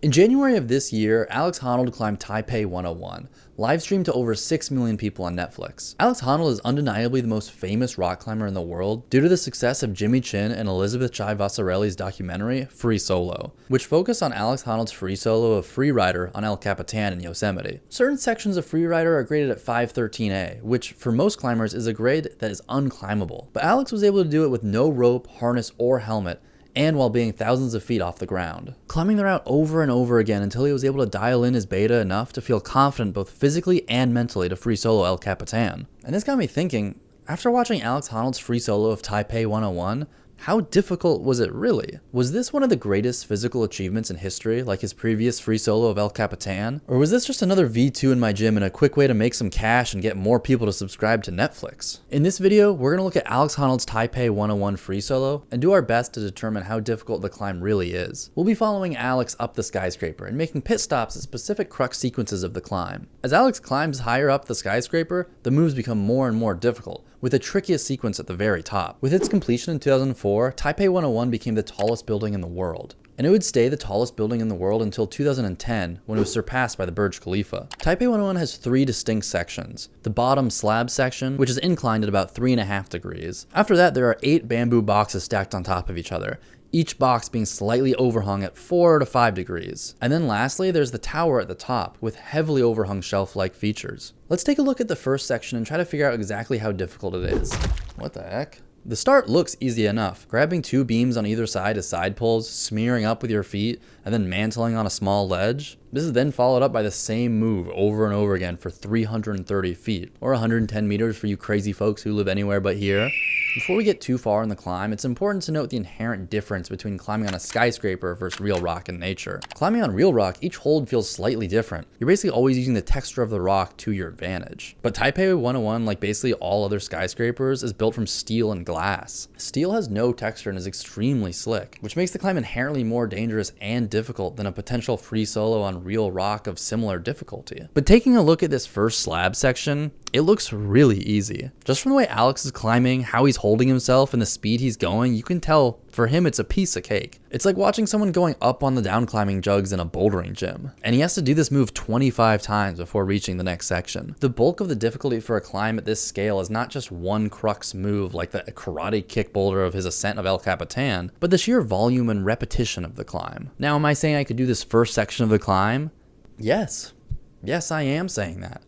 In January of this year, Alex Honnolds climbed Taipei 101, live streamed to over 6 million people on Netflix. Alex Honnolds is undeniably the most famous rock climber in the world due to the success of Jimmy Chin and Elizabeth Chai Vasarhelyi's documentary, Free Solo, which focused on Alex Honnold's free solo of Freerider on El Capitan in Yosemite. Certain sections of Freerider are graded at 513A, which for most climbers is a grade that is unclimbable. But Alex was able to do it with no rope, harness, or helmet, and while being thousands of feet off the ground. Climbing the route over and over again until he was able to dial in his beta enough to feel confident both physically and mentally to free solo El Capitan. And this got me thinking, after watching Alex Honnold's free solo of Taipei 101, how difficult was it really? Was this one of the greatest physical achievements in history, like his previous free solo of El Capitan? Or was this just another V2 in my gym and a quick way to make some cash and get more people to subscribe to Netflix? In this video, we're going to look at Alex Honnold's Taipei 101 free solo and do our best to determine how difficult the climb really is. We'll be following Alex up the skyscraper and making pit stops at specific crux sequences of the climb. As Alex climbs higher up the skyscraper, the moves become more and more difficult, with the trickiest sequence at the very top. With its completion in 2004, Taipei 101 became the tallest building in the world. And it would stay the tallest building in the world until 2010, when it was surpassed by the Burj Khalifa. Taipei 101 has 3 distinct sections. The bottom slab section, which is inclined at about 3.5 degrees. After that, there are 8 bamboo boxes stacked on top of each other, each box being slightly overhung at 4 to 5 degrees. And then lastly, there's the tower at the top, with heavily overhung shelf-like features. Let's take a look at the first section and try to figure out exactly how difficult it is. What the heck? The start looks easy enough. Grabbing 2 beams on either side as side pulls, smearing up with your feet, and then mantling on a small ledge. This is then followed up by the same move over and over again for 330 feet, or 110 meters for you crazy folks who live anywhere but here. Before we get too far in the climb, it's important to note the inherent difference between climbing on a skyscraper versus real rock in nature. Climbing on real rock, each hold feels slightly different. You're basically always using the texture of the rock to your advantage. But Taipei 101, like basically all other skyscrapers, is built from steel and glass. Steel has no texture and is extremely slick, which makes the climb inherently more dangerous and difficult than a potential free solo on real rock of similar difficulty. But taking a look at this first slab section, it looks really easy. Just from the way Alex is climbing, how he's holding himself, and the speed he's going, you can tell for him it's a piece of cake. It's like watching someone going up on the down climbing jugs in a bouldering gym. And he has to do this move 25 times before reaching the next section. The bulk of the difficulty for a climb at this scale is not just one crux move like the karate kick boulder of his ascent of El Capitan, but the sheer volume and repetition of the climb. Now, am I saying I could do this first section of the climb? Yes. Yes, I am saying that.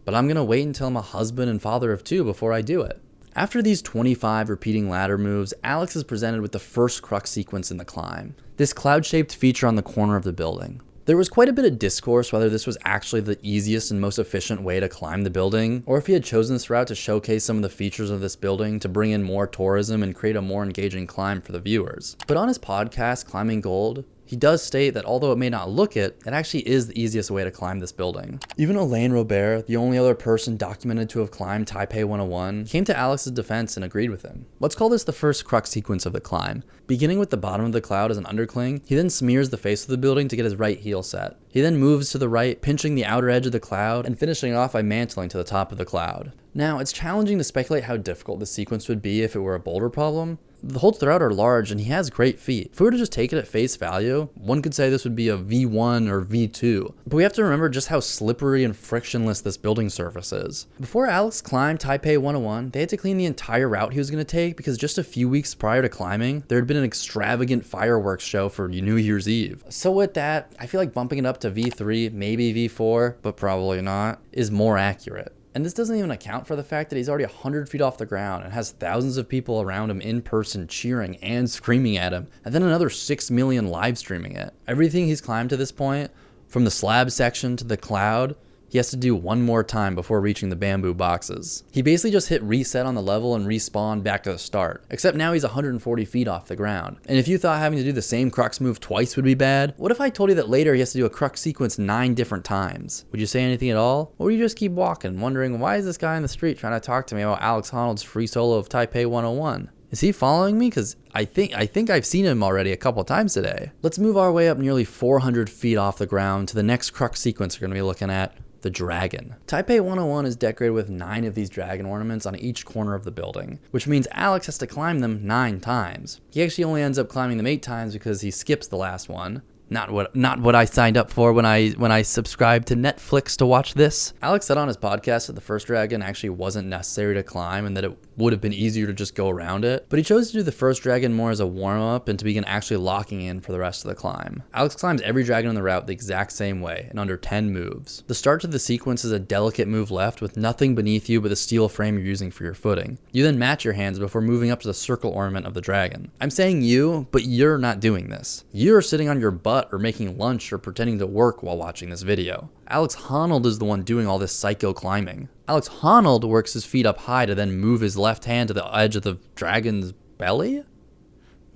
But I'm gonna wait until I'm a husband and father of 2 before I do it. After these 25 repeating ladder moves, Alex is presented with the first crux sequence in the climb, this cloud-shaped feature on the corner of the building. There was quite a bit of discourse whether this was actually the easiest and most efficient way to climb the building, or if he had chosen this route to showcase some of the features of this building to bring in more tourism and create a more engaging climb for the viewers. But on his podcast, Climbing Gold, he does state that although it may not look it, it actually is the easiest way to climb this building. Even Elaine Robert, the only other person documented to have climbed Taipei 101, came to Alex's defense and agreed with him. Let's call this the first crux sequence of the climb. Beginning with the bottom of the cloud as an undercling, he then smears the face of the building to get his right heel set. He then moves to the right, pinching the outer edge of the cloud and finishing off by mantling to the top of the cloud. Now, it's challenging to speculate how difficult this sequence would be if it were a boulder problem. The holds throughout are large and he has great feet. If we were to just take it at face value, one could say this would be a V1 or V2. But we have to remember just how slippery and frictionless this building surface is. Before Alex climbed Taipei 101, they had to clean the entire route he was going to take because just a few weeks prior to climbing, there had been an extravagant fireworks show for New Year's Eve. So with that, I feel like bumping it up to V3, maybe V4, but probably not, is more accurate. And this doesn't even account for the fact that he's already 100 feet off the ground and has thousands of people around him in person cheering and screaming at him, and then another 6 million live streaming it. Everything he's climbed to this point, from the slab section to the cloud, he has to do one more time before reaching the bamboo boxes. He basically just hit reset on the level and respawned back to the start, except now he's 140 feet off the ground. And if you thought having to do the same crux move twice would be bad, what if I told you that later he has to do a crux sequence 9 different times? Would you say anything at all? Or would you just keep walking, wondering why is this guy in the street trying to talk to me about Alex Honnold's free solo of Taipei 101? Is he following me? Because I think I've seen him already a couple times today. Let's move our way up nearly 400 feet off the ground to the next crux sequence we're going to be looking at, the dragon. Taipei 101 is decorated with 9 of these dragon ornaments on each corner of the building, which means Alex has to climb them 9 times. He actually only ends up climbing them 8 times because he skips the last one. Not what I signed up for when I subscribed to Netflix to watch this. Alex said on his podcast that the first dragon actually wasn't necessary to climb and that it would have been easier to just go around it, but he chose to do the first dragon more as a warm-up and to begin actually locking in for the rest of the climb. Alex climbs every dragon on the route the exact same way in under 10 moves. The start to the sequence is a delicate move left with nothing beneath you but the steel frame you're using for your footing. You then match your hands before moving up to the circle ornament of the dragon. I'm saying you, but you're not doing this. You're sitting on your butt or making lunch or pretending to work while watching this video. Alex Honnolds is the one doing all this psycho climbing. Alex Honnolds works his feet up high to then move his left hand to the edge of the dragon's belly?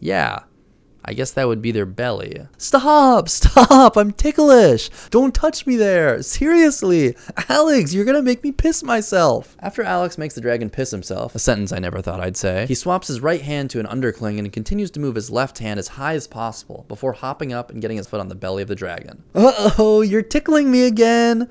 Yeah, I guess that would be their belly. Stop, I'm ticklish. Don't touch me there. Seriously, Alex, you're gonna make me piss myself. After Alex makes the dragon piss himself, a sentence I never thought I'd say, he swaps his right hand to an undercling and continues to move his left hand as high as possible before hopping up and getting his foot on the belly of the dragon. Uh-oh, you're tickling me again.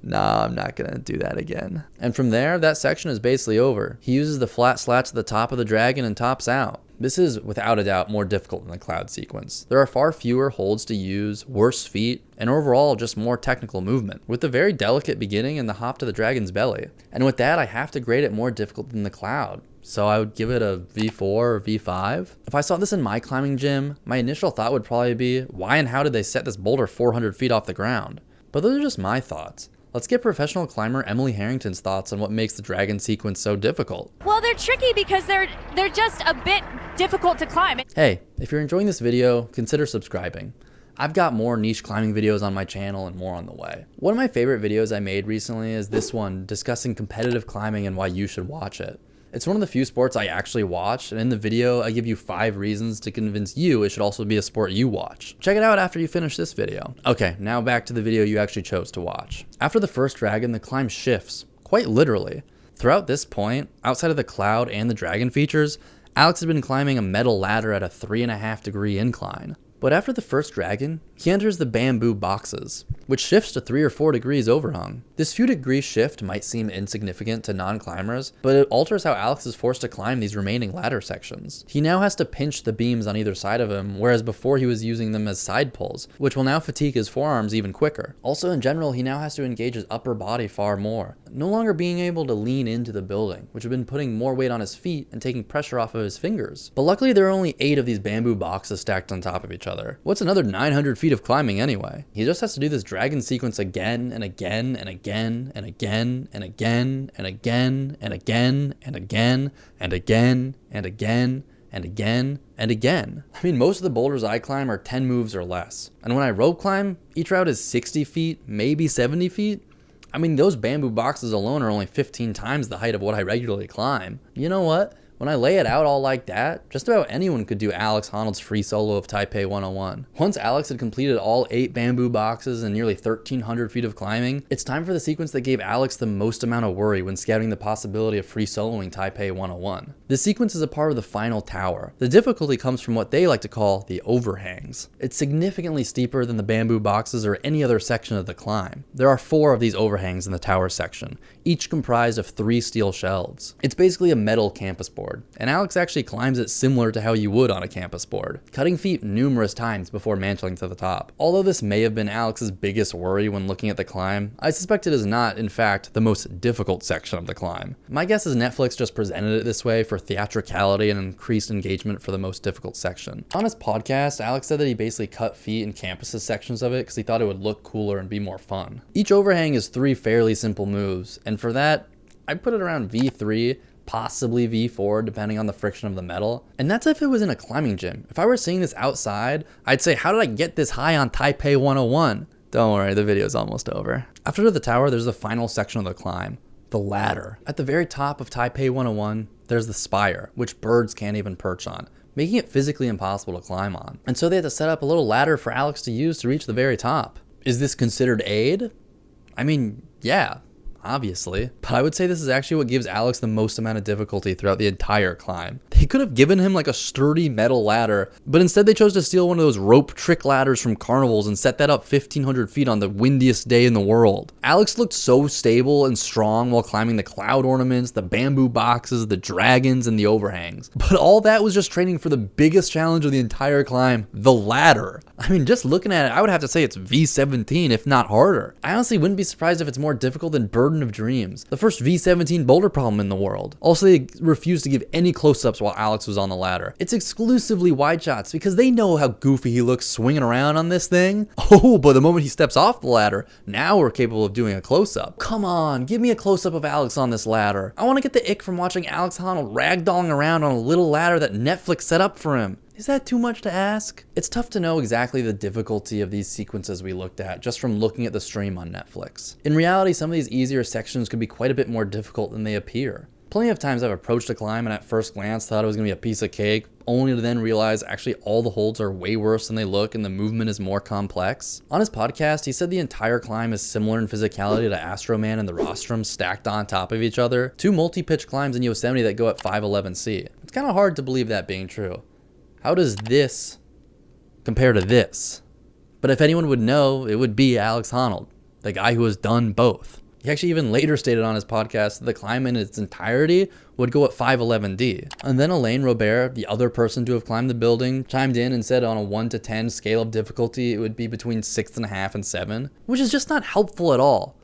Nah, I'm not gonna do that again. And from there, that section is basically over. He uses the flat slats at the top of the dragon and tops out. This is, without a doubt, more difficult than the cloud sequence. There are far fewer holds to use, worse feet, and overall just more technical movement, with the very delicate beginning and the hop to the dragon's belly. And with that, I have to grade it more difficult than the cloud. So I would give it a V4 or V5. If I saw this in my climbing gym, my initial thought would probably be, why and how did they set this boulder 400 feet off the ground? But those are just my thoughts. Let's get professional climber Emily Harrington's thoughts on what makes the dragon sequence so difficult. Well, they're tricky because they're just a bit difficult to climb. Hey, if you're enjoying this video, consider subscribing. I've got more niche climbing videos on my channel and more on the way. One of my favorite videos I made recently is this one discussing competitive climbing and why you should watch it. It's one of the few sports I actually watch, and in the video, I give you 5 reasons to convince you it should also be a sport you watch. Check it out after you finish this video. Okay, now back to the video you actually chose to watch. After the first dragon, the climb shifts, quite literally. Throughout this point, outside of the cloud and the dragon features, Alex has been climbing a metal ladder at a 3.5-degree incline. But after the first dragon, he enters the bamboo boxes, which shifts to 3 or 4 degrees overhung. This few degree shift might seem insignificant to non-climbers, but it alters how Alex is forced to climb these remaining ladder sections. He now has to pinch the beams on either side of him, whereas before he was using them as side pulls, which will now fatigue his forearms even quicker. Also in general, he now has to engage his upper body far more, no longer being able to lean into the building, which had been putting more weight on his feet and taking pressure off of his fingers. But luckily there are only 8 of these bamboo boxes stacked on top of each other. What's another 900 feet of climbing anyway? He just has to do this dragon sequence again and again and again and again and again and again and again and again and again and again and again and again. I mean, most of the boulders I climb are 10 moves or less. And when I rope climb, each route is 60 feet, maybe 70 feet. I mean, those bamboo boxes alone are only 15 times the height of what I regularly climb. You know what? When I lay it out all like that, just about anyone could do Alex Honnold's free solo of Taipei 101. Once Alex had completed all 8 bamboo boxes and nearly 1,300 feet of climbing, it's time for the sequence that gave Alex the most amount of worry when scouting the possibility of free soloing Taipei 101. This sequence is a part of the final tower. The difficulty comes from what they like to call the overhangs. It's significantly steeper than the bamboo boxes or any other section of the climb. There are 4 of these overhangs in the tower section, each comprised of 3 steel shelves. It's basically a metal campus board, and Alex actually climbs it similar to how you would on a campus board, cutting feet numerous times before mantling to the top. Although this may have been Alex's biggest worry when looking at the climb, I suspect it is not, in fact, the most difficult section of the climb. My guess is Netflix just presented it this way for theatricality and increased engagement for the most difficult section. On his podcast, Alex said that he basically cut feet in campuses sections of it because he thought it would look cooler and be more fun. Each overhang is 3 fairly simple moves, and for that, I put it around V3, possibly V4 depending on the friction of the metal. And that's if it was in a climbing gym. If I were seeing this outside, I'd say, how did I get this high on Taipei 101? Don't worry, the video's almost over. After the tower, there's the final section of the climb, the ladder. At the very top of Taipei 101, there's the spire, which birds can't even perch on, making it physically impossible to climb on. And so they had to set up a little ladder for Alex to use to reach the very top. Is this considered aid? I mean, yeah, obviously, but I would say this is actually what gives Alex the most amount of difficulty throughout the entire climb. They could have given him like a sturdy metal ladder, but instead they chose to steal one of those rope trick ladders from carnivals and set that up 1,500 feet on the windiest day in the world. Alex looked so stable and strong while climbing the cloud ornaments, the bamboo boxes, the dragons, and the overhangs. But all that was just training for the biggest challenge of the entire climb, the ladder. I mean, just looking at it, I would have to say it's V17, if not harder. I honestly wouldn't be surprised if it's more difficult than Burden of Dreams, the first V17 boulder problem in the world. Also, they refused to give any close-ups while Alex was on the ladder. It's exclusively wide shots because they know how goofy he looks swinging around on this thing. Oh, but the moment he steps off the ladder, now we're capable of doing a close-up. Come on, give me a close-up of Alex on this ladder. I want to get the ick from watching Alex Honnold ragdolling around on a little ladder that Netflix set up for him. Is that too much to ask? It's tough to know exactly the difficulty of these sequences we looked at just from looking at the stream on Netflix. In reality, some of these easier sections could be quite a bit more difficult than they appear. Plenty of times I've approached a climb and at first glance thought it was going to be a piece of cake, only to then realize actually all the holds are way worse than they look and the movement is more complex. On his podcast, he said the entire climb is similar in physicality to Astro Man and the Rostrum stacked on top of each other, two multi-pitch climbs in Yosemite that go at 511C. It's kind of hard to believe that being true. How does this compare to this? But if anyone would know, it would be Alex Honnolds, the guy who has done both. He actually even later stated on his podcast that the climb in its entirety would go at 511D. And then Elaine Robert, the other person to have climbed the building, chimed in and said on a 1 to 10 scale of difficulty, it would be between 6.5 and 7, which is just not helpful at all.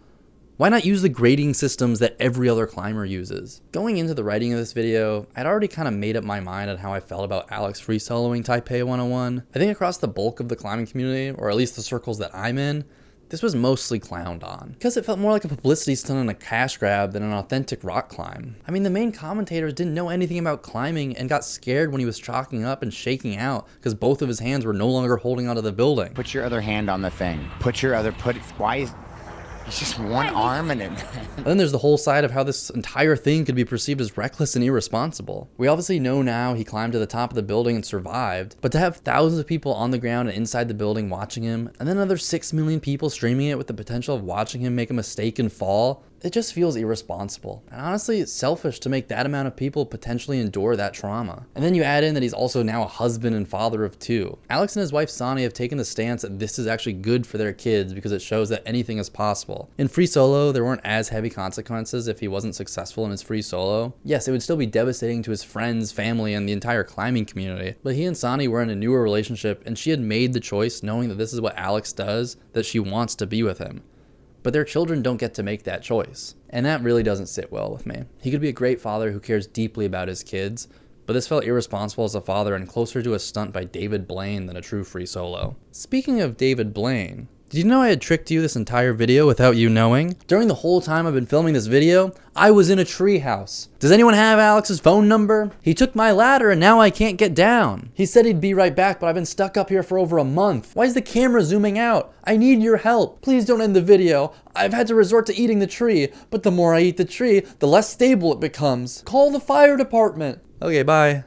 Why not use the grading systems that every other climber uses? Going into the writing of this video, I'd already kind of made up my mind on how I felt about Alex free soloing Taipei 101. I think across the bulk of the climbing community, or at least the circles that I'm in, this was mostly clowned on, because it felt more like a publicity stunt and a cash grab than an authentic rock climb. I mean, the main commentators didn't know anything about climbing and got scared when he was chalking up and shaking out because both of his hands were no longer holding onto the building. Put your other hand on the thing. Why is... It's just one arm and it... And then there's the whole side of how this entire thing could be perceived as reckless and irresponsible. We obviously know now he climbed to the top of the building and survived, but to have thousands of people on the ground and inside the building watching him, and then another 6 million people streaming it with the potential of watching him make a mistake and fall, it just feels irresponsible. And honestly, it's selfish to make that amount of people potentially endure that trauma. And then you add in that he's also now a husband and father of 2. Alex and his wife Sonny have taken the stance that this is actually good for their kids because it shows that anything is possible. In free solo, there weren't as heavy consequences if he wasn't successful in his free solo. Yes, it would still be devastating to his friends, family, and the entire climbing community, but he and Sonny were in a newer relationship and she had made the choice knowing that this is what Alex does, that she wants to be with him. But their children don't get to make that choice. And that really doesn't sit well with me. He could be a great father who cares deeply about his kids, but this felt irresponsible as a father and closer to a stunt by David Blaine than a true free solo. Speaking of David Blaine, did you know I had tricked you this entire video without you knowing? During the whole time I've been filming this video, I was in a treehouse. Does anyone have Alex's phone number? He took my ladder and now I can't get down. He said he'd be right back, but I've been stuck up here for over a month. Why is the camera zooming out? I need your help. Please don't end the video. I've had to resort to eating the tree, but the more I eat the tree, the less stable it becomes. Call the fire department. Okay, bye.